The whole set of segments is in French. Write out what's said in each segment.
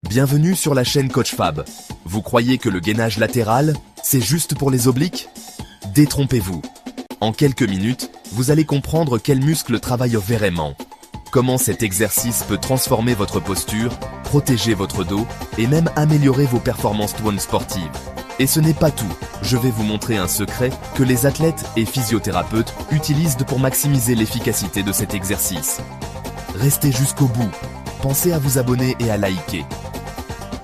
Bienvenue sur la chaîne Coach Fab. Vous croyez que le gainage latéral, c'est juste pour les obliques? Détrompez-vous. En quelques minutes, vous allez comprendre quels muscles travaillent vraiment. Comment cet exercice peut transformer votre posture, protéger votre dos et même améliorer vos performances sportives. Et ce n'est pas tout, je vais vous montrer un secret que les athlètes et physiothérapeutes utilisent pour maximiser l'efficacité de cet exercice. Restez jusqu'au bout, pensez à vous abonner et à liker.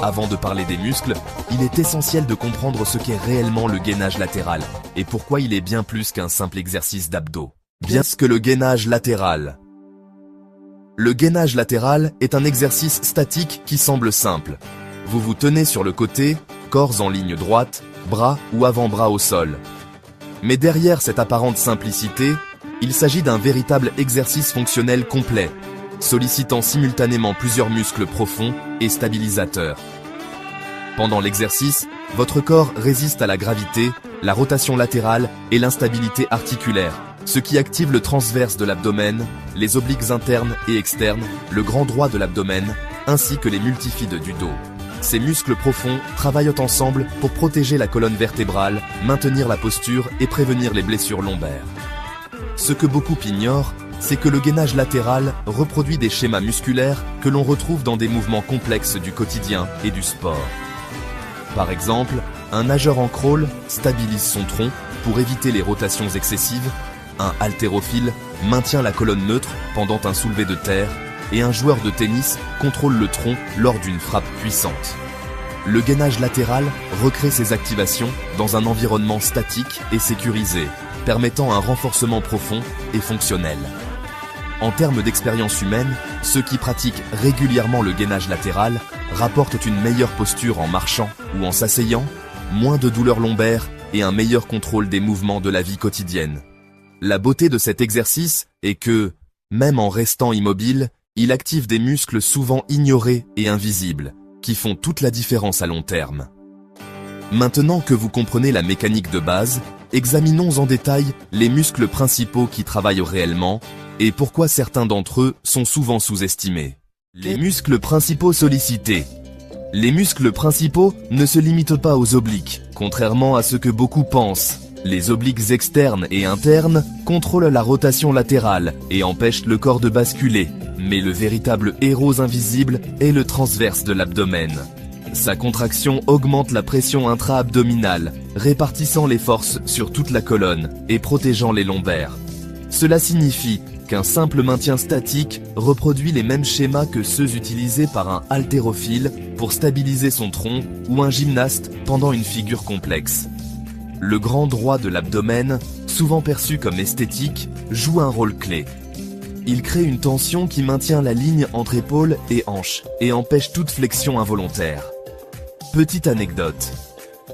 Avant de parler des muscles, il est essentiel de comprendre ce qu'est réellement le gainage latéral et pourquoi il est bien plus qu'un simple exercice d'abdos. Bien que le gainage latéral. Le gainage latéral est un exercice statique qui semble simple. Vous vous tenez sur le côté, corps en ligne droite, bras ou avant-bras au sol. Mais derrière cette apparente simplicité, il s'agit d'un véritable exercice fonctionnel complet, sollicitant simultanément plusieurs muscles profonds et stabilisateurs. Pendant l'exercice, votre corps résiste à la gravité, la rotation latérale et l'instabilité articulaire, ce qui active le transverse de l'abdomen, les obliques internes et externes, le grand droit de l'abdomen, ainsi que les multifides du dos. Ces muscles profonds travaillent ensemble pour protéger la colonne vertébrale, maintenir la posture et prévenir les blessures lombaires. Ce que beaucoup ignorent, c'est que le gainage latéral reproduit des schémas musculaires que l'on retrouve dans des mouvements complexes du quotidien et du sport. Par exemple, un nageur en crawl stabilise son tronc pour éviter les rotations excessives, un haltérophile maintient la colonne neutre pendant un soulevé de terre et un joueur de tennis contrôle le tronc lors d'une frappe puissante. Le gainage latéral recrée ces activations dans un environnement statique et sécurisé, permettant un renforcement profond et fonctionnel. En termes d'expérience humaine, ceux qui pratiquent régulièrement le gainage latéral rapportent une meilleure posture en marchant ou en s'asseyant, moins de douleurs lombaires et un meilleur contrôle des mouvements de la vie quotidienne. La beauté de cet exercice est que, même en restant immobile, il active des muscles souvent ignorés et invisibles, qui font toute la différence à long terme. Maintenant que vous comprenez la mécanique de base, examinons en détail les muscles principaux qui travaillent réellement et pourquoi certains d'entre eux sont souvent sous-estimés. Les muscles principaux sollicités. Les muscles principaux ne se limitent pas aux obliques, contrairement à ce que beaucoup pensent. Les obliques externes et internes contrôlent la rotation latérale et empêchent le corps de basculer, mais le véritable héros invisible est le transverse de l'abdomen. Sa contraction augmente la pression intra-abdominale, répartissant les forces sur toute la colonne et protégeant les lombaires. Cela signifie qu'un simple maintien statique reproduit les mêmes schémas que ceux utilisés par un haltérophile pour stabiliser son tronc ou un gymnaste pendant une figure complexe. Le grand droit de l'abdomen, souvent perçu comme esthétique, joue un rôle clé. Il crée une tension qui maintient la ligne entre épaules et hanches et empêche toute flexion involontaire. Petite anecdote.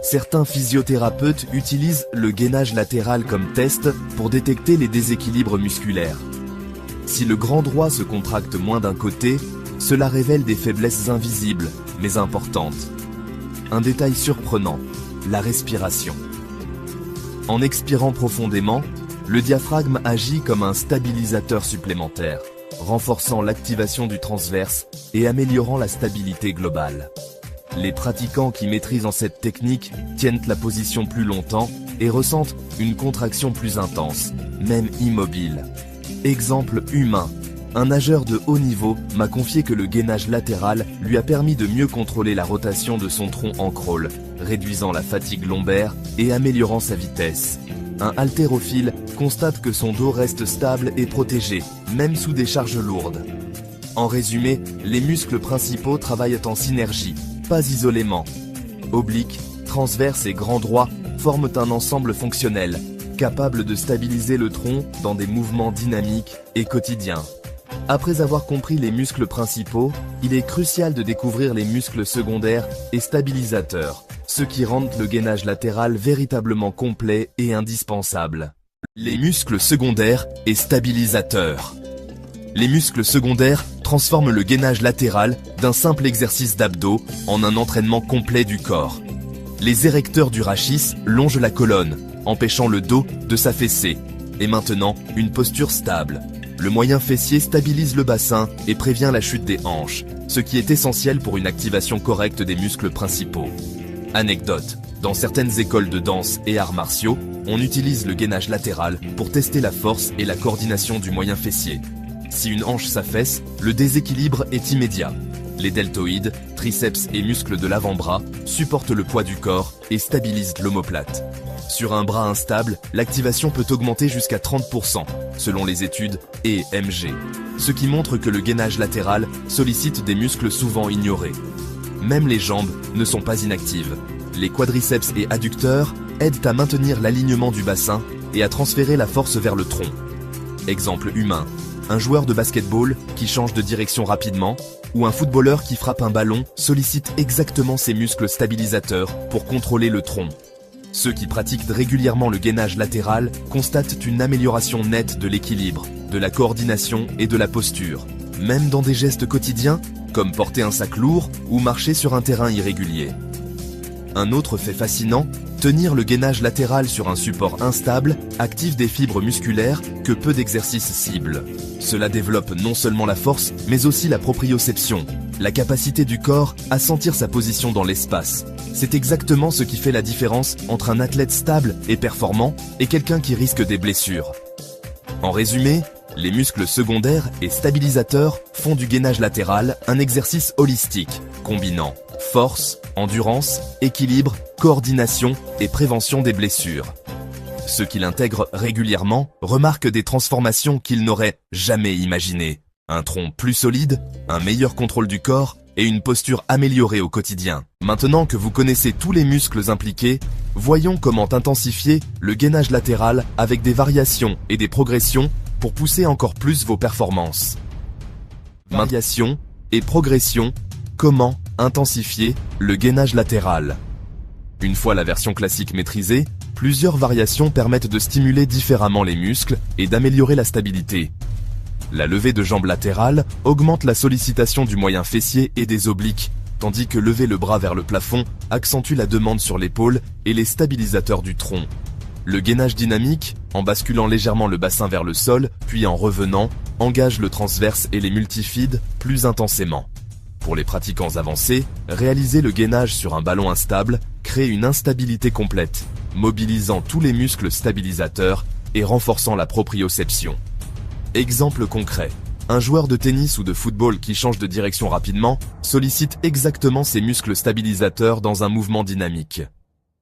Certains physiothérapeutes utilisent le gainage latéral comme test pour détecter les déséquilibres musculaires. Si le grand droit se contracte moins d'un côté, cela révèle des faiblesses invisibles, mais importantes. Un détail surprenant, la respiration. En expirant profondément, le diaphragme agit comme un stabilisateur supplémentaire, renforçant l'activation du transverse et améliorant la stabilité globale. Les pratiquants qui maîtrisent cette technique tiennent la position plus longtemps et ressentent une contraction plus intense, même immobile. Exemple humain. Un nageur de haut niveau m'a confié que le gainage latéral lui a permis de mieux contrôler la rotation de son tronc en crawl, réduisant la fatigue lombaire et améliorant sa vitesse. Un haltérophile constate que son dos reste stable et protégé, même sous des charges lourdes. En résumé, les muscles principaux travaillent en synergie, pas isolément. Obliques, transverses et grand droit forment un ensemble fonctionnel, capable de stabiliser le tronc dans des mouvements dynamiques et quotidiens. Après avoir compris les muscles principaux, il est crucial de découvrir les muscles secondaires et stabilisateurs, ceux qui rendent le gainage latéral véritablement complet et indispensable. Les muscles secondaires et stabilisateurs. Les muscles secondaires transforment le gainage latéral d'un simple exercice d'abdos en un entraînement complet du corps. Les érecteurs du rachis longent la colonne, empêchant le dos de s'affaisser, et maintenant une posture stable. Le moyen fessier stabilise le bassin et prévient la chute des hanches, ce qui est essentiel pour une activation correcte des muscles principaux. Anecdote, dans certaines écoles de danse et arts martiaux, on utilise le gainage latéral pour tester la force et la coordination du moyen fessier. Si une hanche s'affaisse, le déséquilibre est immédiat. Les deltoïdes, triceps et muscles de l'avant-bras supportent le poids du corps et stabilisent l'omoplate. Sur un bras instable, l'activation peut augmenter jusqu'à 30%, selon les études EMG, ce qui montre que le gainage latéral sollicite des muscles souvent ignorés. Même les jambes ne sont pas inactives. Les quadriceps et adducteurs aident à maintenir l'alignement du bassin et à transférer la force vers le tronc. Exemple humain, un joueur de basketball qui change de direction rapidement ou un footballeur qui frappe un ballon sollicite exactement ses muscles stabilisateurs pour contrôler le tronc. Ceux qui pratiquent régulièrement le gainage latéral constatent une amélioration nette de l'équilibre, de la coordination et de la posture, même dans des gestes quotidiens comme porter un sac lourd ou marcher sur un terrain irrégulier. Un autre fait fascinant, tenir le gainage latéral sur un support instable active des fibres musculaires que peu d'exercices ciblent. Cela développe non seulement la force, mais aussi la proprioception, la capacité du corps à sentir sa position dans l'espace. C'est exactement ce qui fait la différence entre un athlète stable et performant et quelqu'un qui risque des blessures. En résumé, les muscles secondaires et stabilisateurs font du gainage latéral un exercice holistique, combinant force, endurance, équilibre, coordination et prévention des blessures. Ceux qui l'intègrent régulièrement remarquent des transformations qu'ils n'auraient jamais imaginées. Un tronc plus solide, un meilleur contrôle du corps et une posture améliorée au quotidien. Maintenant que vous connaissez tous les muscles impliqués, voyons comment intensifier le gainage latéral avec des variations et des progressions pour pousser encore plus vos performances. Variation et progression, comment intensifier le gainage latéral. Une fois la version classique maîtrisée, plusieurs variations permettent de stimuler différemment les muscles et d'améliorer la stabilité. La levée de jambe latérale augmente la sollicitation du moyen fessier et des obliques, tandis que lever le bras vers le plafond accentue la demande sur l'épaule et les stabilisateurs du tronc. Le gainage dynamique, en basculant légèrement le bassin vers le sol, puis en revenant, engage le transverse et les multifides plus intensément. Pour les pratiquants avancés, réaliser le gainage sur un ballon instable crée une instabilité complète, mobilisant tous les muscles stabilisateurs et renforçant la proprioception. Exemple concret, un joueur de tennis ou de football qui change de direction rapidement sollicite exactement ses muscles stabilisateurs dans un mouvement dynamique.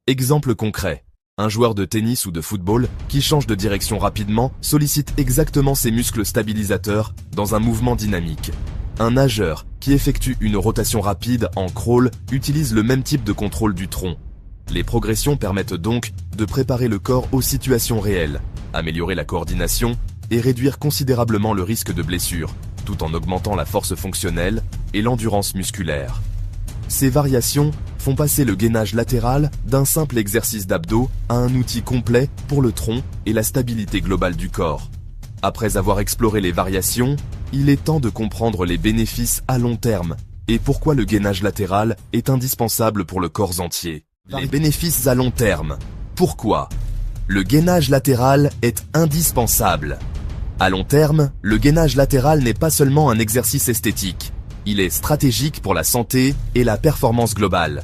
Exemple concret, un joueur de tennis ou de football qui change de direction rapidement sollicite exactement ses muscles stabilisateurs dans un mouvement dynamique. Un nageur qui effectue une rotation rapide en crawl utilise le même type de contrôle du tronc. Les progressions permettent donc de préparer le corps aux situations réelles, améliorer la coordination et réduire considérablement le risque de blessure, tout en augmentant la force fonctionnelle et l'endurance musculaire. Ces variations font passer le gainage latéral d'un simple exercice d'abdos à un outil complet pour le tronc et la stabilité globale du corps. Après avoir exploré les variations, il est temps de comprendre les bénéfices à long terme et pourquoi le gainage latéral est indispensable pour le corps entier. Les bénéfices à long terme. Pourquoi ? Le gainage latéral est indispensable. À long terme, le gainage latéral n'est pas seulement un exercice esthétique. Il est stratégique pour la santé et la performance globale.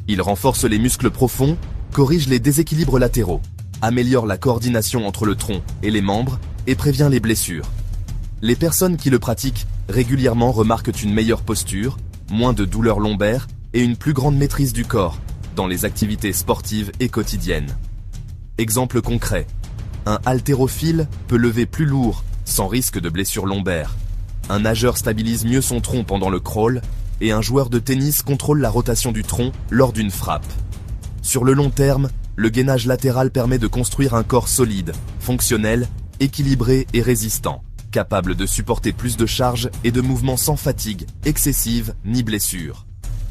Il renforce les muscles profonds, corrige les déséquilibres latéraux, améliore la coordination entre le tronc et les membres et prévient les blessures. Les personnes qui le pratiquent régulièrement remarquent une meilleure posture, moins de douleurs lombaires et une plus grande maîtrise du corps dans les activités sportives et quotidiennes. Exemple concret, un haltérophile peut lever plus lourd sans risque de blessure lombaire. Un nageur stabilise mieux son tronc pendant le crawl et un joueur de tennis contrôle la rotation du tronc lors d'une frappe. Sur le long terme, le gainage latéral permet de construire un corps solide, fonctionnel, équilibré et résistant, capable de supporter plus de charges et de mouvements sans fatigue excessive ni blessure.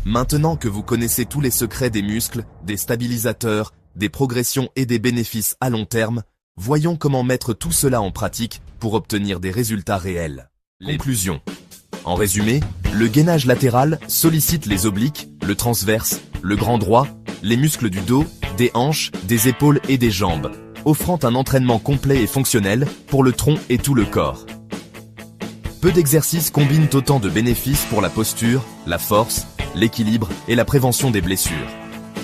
Maintenant que vous connaissez tous les secrets des muscles, des stabilisateurs, des progressions et des bénéfices à long terme, voyons comment mettre tout cela en pratique pour obtenir des résultats réels. Conclusion. En résumé, le gainage latéral sollicite les obliques, le transverse, le grand droit, les muscles du dos, des hanches, des épaules et des jambes, offrant un entraînement complet et fonctionnel pour le tronc et tout le corps. Peu d'exercices combinent autant de bénéfices pour la posture, la force, l'équilibre et la prévention des blessures.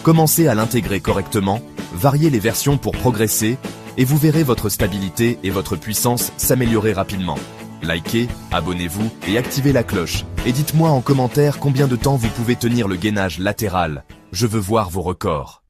Commencez à l'intégrer correctement, variez les versions pour progresser, et vous verrez votre stabilité et votre puissance s'améliorer rapidement. Likez, abonnez-vous et activez la cloche. Et dites-moi en commentaire combien de temps vous pouvez tenir le gainage latéral. Je veux voir vos records.